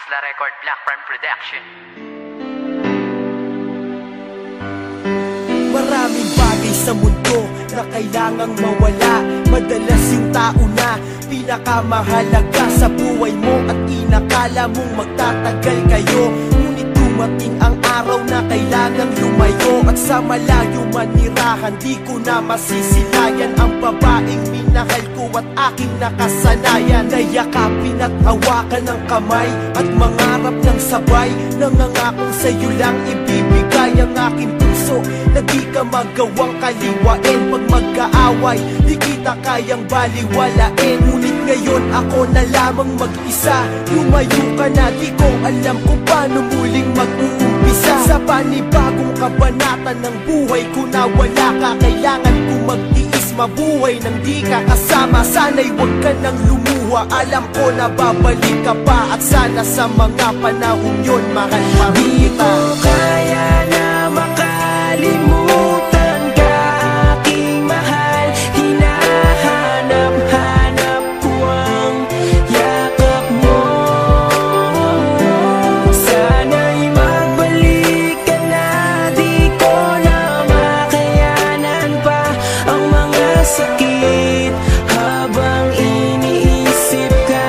La Record, Black Prime Production. Maraming bagay sa mundo na kailangang mawala. Madalas yung tao na pinakamahalaga sa buhay mo, at inakala mong magtatagal kayo. Ngunit dumating ang araw na kailangang lumayo, at sa malayo manirahan, di ko na masisilayan ang babaeng minahal ko at aking nakasanayan. Nayakapin at hawakan ng kamay at mangarap ng sabay, nangangakong sa'yo lang ibibigay ang aking puso na di ka magawang kaliwain. Pag magkaaway, di kita kayang baliwalain. Ngunit ngayon ako na lamang mag-isa. Lumayo ka na, di ko alam kung paano muling mag-uumpisa. Sa panibagong kabanata ng buhay ko na wala ka, kailangan ko magtiis mabuhay nang di ka kasama. Sana'y huwag ka nang lumuha, alam ko na babalik ka pa, at sana sa mga panahon yun mahal pa kita. Di ko kaya na makalimutan ka, aking mahal. Hinahanap-hanap ko ang yakap mo. Sana'y magbalik ka na, di ko na makayanan pa ang mga sakit habang iniisip ka.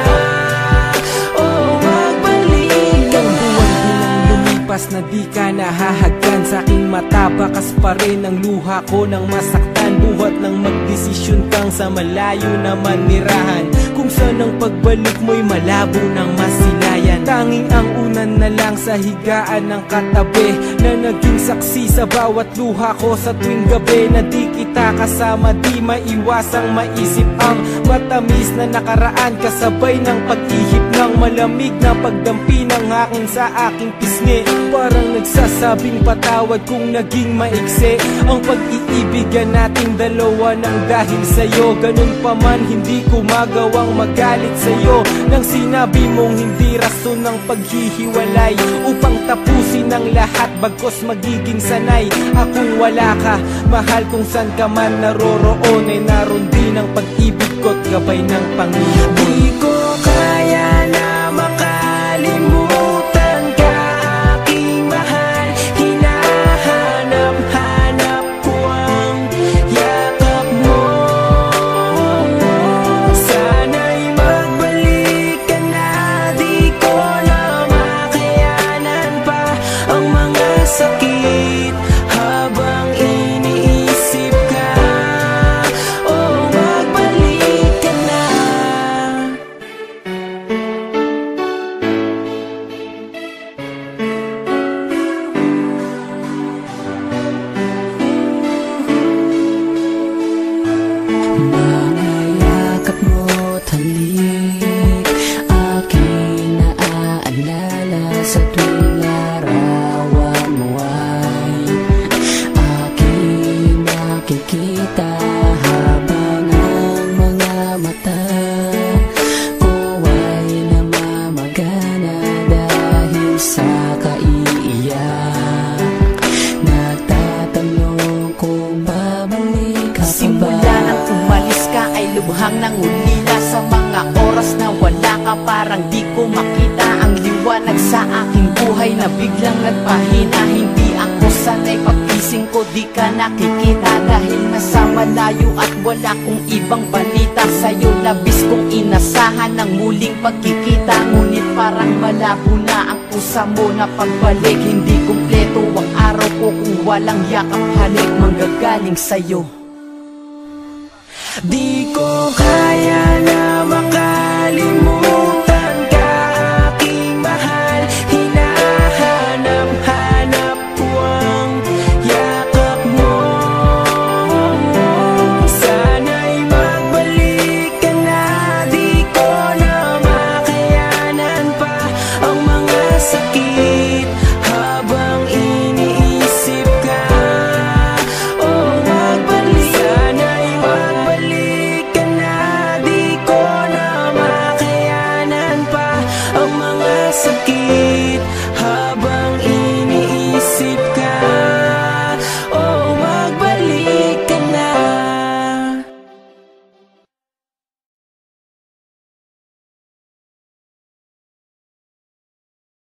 Oh, magbalik ka na. Buwan-buwan lumipas na di ka nahahagkan sa aking mata, bakas pa rin ang luha ko nang masaktan. Buhat nang magdesisyon kang sa malayo na manirahan, kung saan ang pagbalik mo'y malabo ng masilayan. Tanging ang unan na lang sa higaan ng katabi, na naging saksi sa bawat luha ko sa tuwing gabi. Na di kita kasama, di maiwasang maisip ang matamis na nakaraan, kasabay ng pag-ihip ng malamig na pagdampi ng hangin sa aking pisngi. Parang nagsasabing patawad kung naging maiksi ang pag-iibigan nating dalawa ng dahil sa'yo. Ganun pa man, hindi ko magawang magalit sa'yo nang sinabi mong hindi rason ng paghihiwalay upang tapusin ang lahat, bagkos magiging sanay akong wala ka. Mahal, kung saan ka man naroroon, ay naroon din ang pag-ibig ko't gabay ng Panginoon. Di ko kaya na makalimutan ka, aking mahal. Hinahanap-hanap ko ang yakap mo. Sana'y magbalik ka na, di ko na makayanan pa ang mga sakit habang iniisip ka. Oh, magbalik ka na. Mga yakap mo't halik, aking naaalala sa tuwing larawan mo ay aking nakikita, habang ang mga mata ko ay namamagana dahil sa kaiiyak. Nagtatanong kung babalik ka pa ba. Simula nang umalis ka ay lubhang nangulila. Sa mga oras na wala ka, parang di ko makita ang liwanag sa aking buhay na biglang nagpahina. Hindi ako sanay, pagising ko di ka nakikita, dahil nasa malayo at wala kong ibang balita sa'yo. Labis kong inasahan ng muling pagkikita, ngunit parang malabo na ang pusa mo na pagbalik. Hindi kumpleto ang araw ko kung walang yakap, halik manggagaling sa'yo. Di ko kaya na